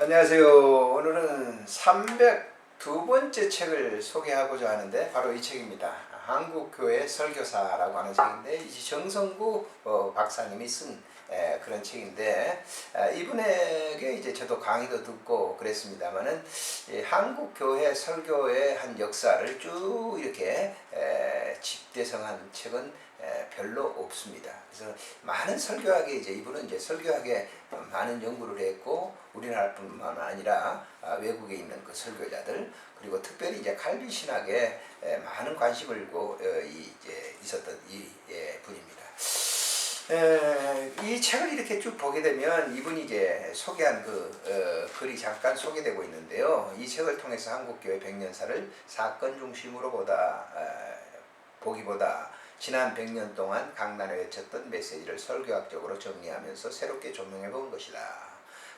안녕하세요. 오늘은 302번째 책을 소개하고자 하는데 바로 이 책입니다. 한국교회 설교사라고 하는 책인데 이 정성구 박사님이 쓴 그런 책인데 이분에게 이제 저도 강의도 듣고 그랬습니다만은 한국교회 설교의 한 역사를 쭉 이렇게 집대성한 책은 별로 없습니다. 그래서 많은 설교학에 이분은 설교학에 많은 연구를 했고 우리나라뿐만 아니라 외국에 있는 그 설교자들 그리고 특별히 칼빈 신학에 많은 관심을 두고 있었던 분입니다. 이 책을 이렇게 쭉 보게 되면 이분이 소개한 글이 잠깐 소개되고 있는데요. 이 책을 통해서 한국교회 100년사를 사건 중심으로 보기보다 지난 100년 동안 강단에 외쳤던 메시지를 설교학적으로 정리하면서 새롭게 조명해 본 것이다.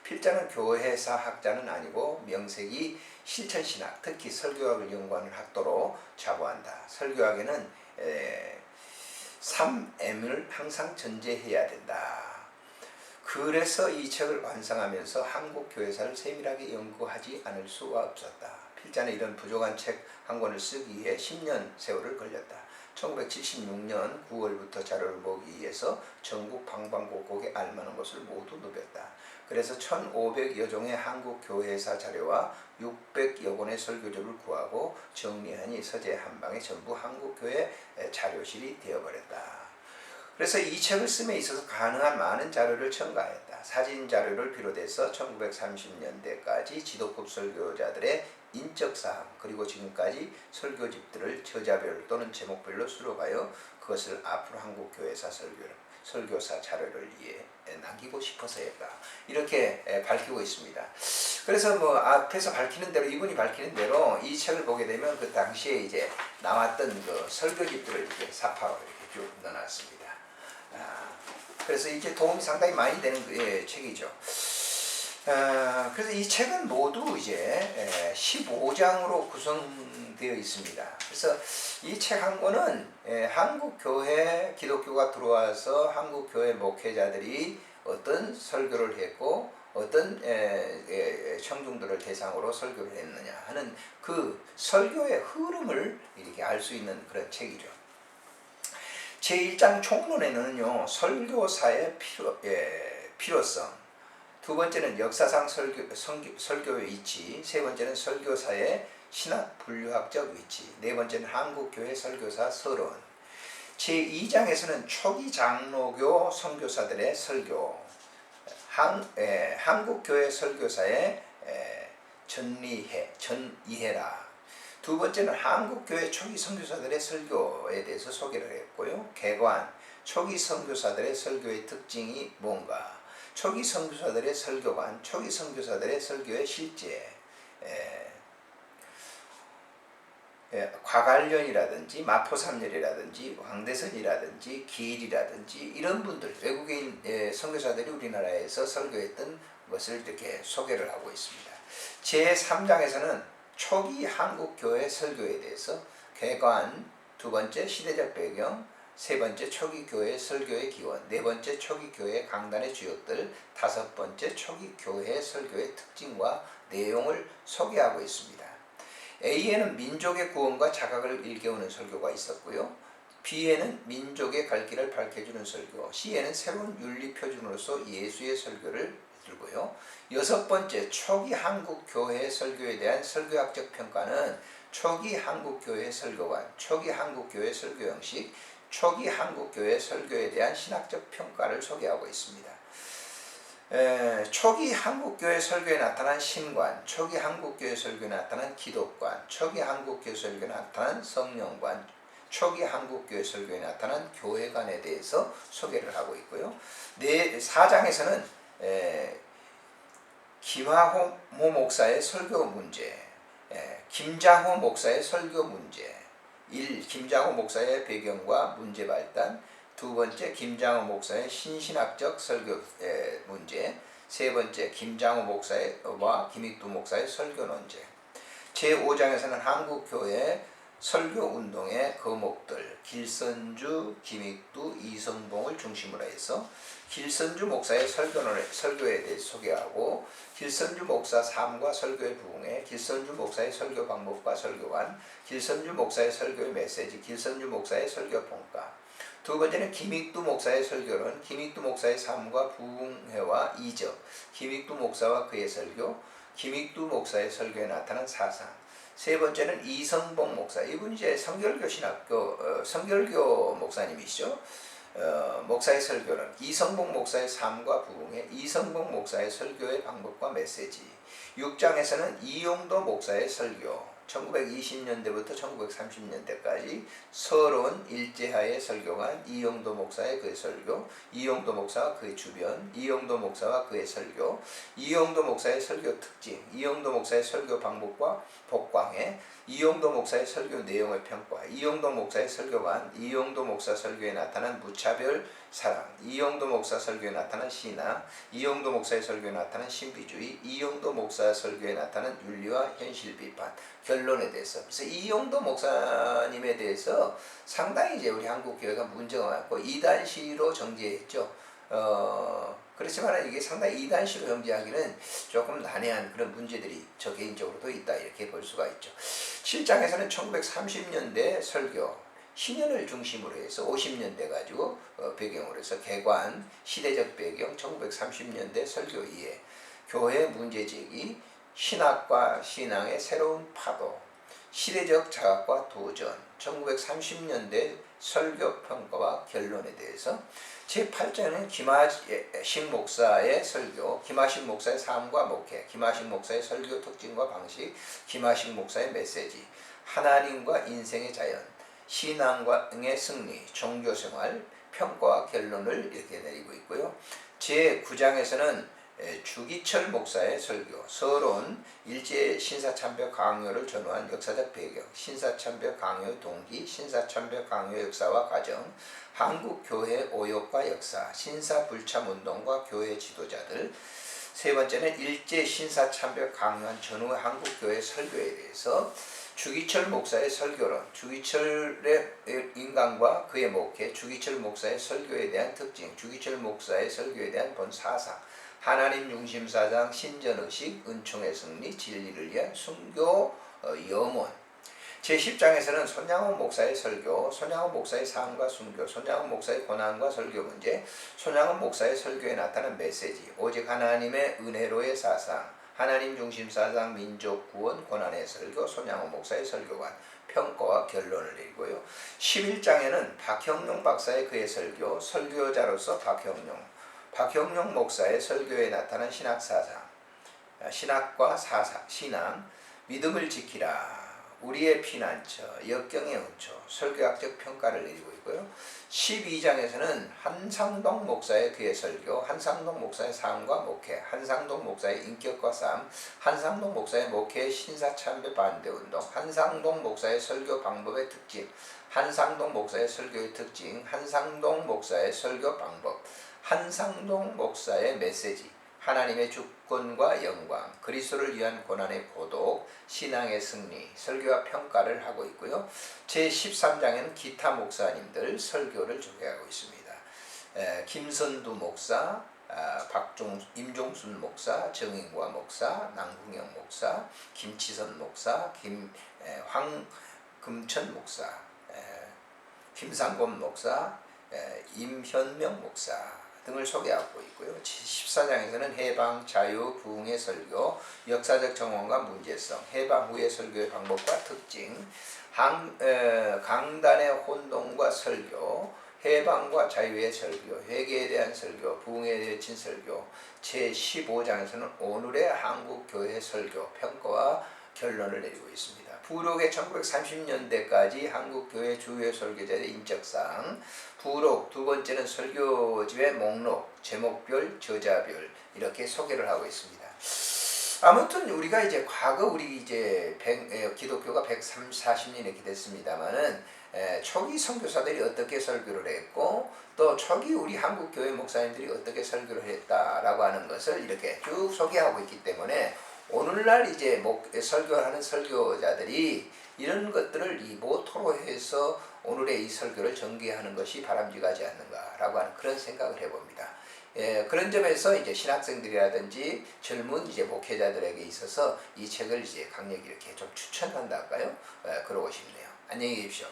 필자는 교회사 학자는 아니고 명색이 실천신학, 특히 설교학을 연구하는 학도로 자부한다. 설교학에는 3M을 항상 전제해야 된다. 그래서 이 책을 완성하면서 한국 교회사를 세밀하게 연구하지 않을 수가 없었다. 필자는 이런 부족한 책 한 권을 쓰기 위해 10년 세월을 걸렸다. 1976년 9월부터 자료를 모으기 위해서 전국 방방곡곡에 알만한 것을 모두 누볐다. 그래서 1500여 종의 한국 교회사 자료와 600여 권의 설교조를 구하고 정리하니 서재 한 방에 전부 한국교회 자료실이 되어버렸다. 그래서 이 책을 씀에 있어서 가능한 많은 자료를 첨가했다. 사진 자료를 비롯해서 1930년대까지 지도급 설교자들의 인적사항 그리고 지금까지 설교집들을 저자별 또는 제목별로 수록하여 그것을 앞으로 한국교회사 설교사 자료를 위해 남기고 싶어서였다. 이렇게 밝히고 있습니다. 그래서 앞에서 밝히는 대로 이분이 밝히는 대로 이 책을 보게 되면 그 당시에 나왔던 그 설교집들을 이렇게 사파로 이렇게 쭉 넣어놨습니다. 그래서 도움이 상당히 많이 되는 책이죠. 그래서 이 책은 모두 15장으로 구성되어 있습니다. 그래서 이 책 한 권은 한국교회 기독교가 들어와서 한국교회 목회자들이 어떤 설교를 했고 어떤 청중들을 대상으로 설교를 했느냐 하는 그 설교의 흐름을 이렇게 알 수 있는 그런 책이죠. 제1장 총론에는요, 설교사의 필요성, 두 번째는 역사상 설교의 위치, 세 번째는 설교사의 신학 분류학적 위치, 네 번째는 한국교회 설교사 서론, 제2장에서는 초기 장로교 선교사들의 설교, 한국교회 설교사의 전이해라. 두 번째는 한국교회 초기 선교사들의 설교에 대해서 소개를 했고요. 개관, 초기 선교사들의 설교의 특징이 뭔가, 초기 선교사들의 설교관, 초기 선교사들의 설교의 실제, 과관련이라든지 마포삼열이라든지 황대선이라든지 기일이라든지 이런 분들, 외국인 선교사들이 우리나라에서 설교했던 것을 이렇게 소개를 하고 있습니다. 제3장에서는 초기 한국교회 설교에 대해서 개관, 두 번째 시대적 배경, 세 번째 초기 교회 설교의 기원, 네 번째 초기 교회 강단의 주역들, 다섯 번째 초기 교회 설교의 특징과 내용을 소개하고 있습니다. A에는 민족의 구원과 자각을 일깨우는 설교가 있었고요. B에는 민족의 갈 길을 밝혀주는 설교, C에는 새로운 윤리 표준으로서 예수의 설교를 들고요. 여섯 번째, 초기 한국 교회 설교에 대한 설교학적 평가는 초기 한국 교회 설교관, 초기 한국 교회 설교 형식, 초기 한국 교회 설교에 대한 신학적 평가를 소개하고 있습니다. 초기 한국교회 설교에 나타난 신관, 초기 한국교회 설교에 나타난 기독관, 초기 한국교회 설교에 나타난 성령관, 초기 한국교회 설교에 나타난 교회관에 대해서 소개를 하고 있고요. 4장에서는 김하호 목사의 설교 문제, 김장호 목사의 설교 문제, 1. 김장호 목사의 배경과 문제 발단, 두 번째 김장호 목사의 신신학적 설교 문제, 세 번째 김장호 목사와 김익두 목사의 설교 논제. 제5장에서는 한국교회 설교 운동의 거목들 길선주, 김익두, 이성봉을 중심으로 해서 길선주 목사의 설교에 대해 소개하고 길선주 목사 삶과 설교의 부흥회, 길선주 목사의 설교 방법과 설교관, 길선주 목사의 설교의 메시지, 길선주 목사의 설교 평가. 두 번째는 김익두 목사의 설교론, 김익두 목사의 삶과 부흥회와 이적, 김익두 목사와 그의 설교, 김익두 목사의 설교에 나타난 사상. 세 번째는 이성봉 목사. 이분이 이제 성결교 신학교 성결교 목사님이시죠. 목사의 설교는 이성봉 목사의 삶과 부흥회, 이성봉 목사의 설교의 방법과 메시지. 6장에서는 이용도 목사의 설교, 1920년대부터 1930년대까지 서론 일제하의 설교관, 이용도 목사의 그의 설교, 이용도 목사와 그의 주변, 이용도 목사와 그의 설교, 이용도 목사의 설교 특징, 이용도 목사의 설교 방법과 복광회, 이용도 목사의 설교 내용의 평가, 이용도 목사의 설교관, 이용도 목사 설교에 나타난 무차별 사랑, 이용도 목사 설교에 나타난 신앙, 이용도 목사의 설교에 나타난 신비주의, 이용도 목사 설교에 나타난 윤리와 현실 비판. 결론에 대해서. 그래서 이용도 목사님에 대해서 상당히 이제 우리 한국 교회가 문제가 많고 이단시로 정죄했죠. 그렇지만 이게 상당히 이단시로 정죄하기는 조금 난해한 그런 문제들이 저 개인적으로도 있다 이렇게 볼 수가 있죠. 7장에서는 1930년대 설교 신년을 중심으로 해서 50년대 가지고 배경으로 해서 개관, 시대적 배경, 1930년대 설교 이해, 교회 문제제기, 신학과 신앙의 새로운 파도, 시대적 자각과 도전, 1930년대 설교 평가와 결론에 대해서 제8장은 김하신 목사의 설교, 김하신 목사의 삶과 목회, 김하신 목사의 설교 특징과 방식, 김하신 목사의 메시지, 하나님과 인생의 자연, 신앙과의 승리, 종교생활, 평가와 결론을 이렇게 내리고 있고요. 제9장에서는 주기철 목사의 설교, 서론, 일제 신사참배 강요를 전후한 역사적 배경, 신사참배 강요 동기, 신사참배 강요 역사와 과정, 한국교회 오역과 역사, 신사불참운동과 교회 지도자들. 세 번째는 일제 신사참배 강요한 전후의 한국교회 설교에 대해서 주기철 목사의 설교론, 주기철의 인간과 그의 목회, 주기철 목사의 설교에 대한 특징, 주기철 목사의 설교에 대한 본 사상, 하나님 중심 사상, 신전의식, 은총의 승리, 진리를 위한 순교 염원. 제10장에서는 손양원 목사의 설교, 손양원 목사의 삶과 순교, 손양원 목사의 고난과 설교 문제, 손양원 목사의 설교에 나타난 메시지, 오직 하나님의 은혜로의 사상, 하나님 중심 사상, 민족 구원, 고난의 설교, 손양원 목사의 설교관, 평가와 결론을 내리고요. 11장에는 박형룡 박사의 그의 설교, 설교자로서 박형룡 목사의 설교에 나타난 신학 사상, 신학과 사상, 신앙, 믿음을 지키라, 우리의 피난처, 역경의 은초, 설교학적 평가를 내리고 있고요. 12장에서는 한상동 목사의 그의 설교, 한상동 목사의 삶과 목회, 한상동 목사의 인격과 삶, 한상동 목사의 목회 신사참배 반대운동, 한상동 목사의 설교 방법의 특징, 한상동 목사의 설교의 특징, 한상동 목사의 설교 방법, 한상동 목사의 메시지, 하나님의 주권과 영광, 그리스도를 위한 고난의 고독, 신앙의 승리, 설교와 평가를 하고 있고요. 제13장에는 기타 목사님들 설교를 소개하고 있습니다. 김선두 목사, 임종순 목사, 정인과 목사, 남궁영 목사, 김치선 목사, 황금천 목사, 김상곤 목사, 임현명 목사 등을 소개하고 있고요. 14장에서는 해방, 자유, 부흥의 설교, 역사적 정원과 문제성, 해방 후의 설교의 방법과 특징, 강단의 혼동과 설교, 해방과 자유의 설교, 회개에 대한 설교, 부흥에 대한 설교. 제15장에서는 오늘의 한국교회 설교, 평가와 결론을 내리고 있습니다. 부록의 1930년대까지 한국교회 주요 설교자의 인적사항, 부록 두 번째는 설교집의 목록, 제목별, 저자별 이렇게 소개를 하고 있습니다. 아무튼 우리가 이제 과거 우리 이제 기독교가 140년 이렇게 됐습니다만은 초기 선교사들이 어떻게 설교를 했고 또 초기 우리 한국교회 목사님들이 어떻게 설교를 했다라고 하는 것을 이렇게 쭉 소개하고 있기 때문에 오늘날 이제 설교하는 설교자들이 이런 것들을 이 모토로 해서 오늘의 이 설교를 전개하는 것이 바람직하지 않는가라고 하는 그런 생각을 해봅니다. 그런 점에서 이제 신학생들이라든지 젊은 이제 목회자들에게 있어서 이 책을 이제 강력히 이렇게 좀 추천한다 할까요? 그러고 싶네요. 안녕히 계십시오.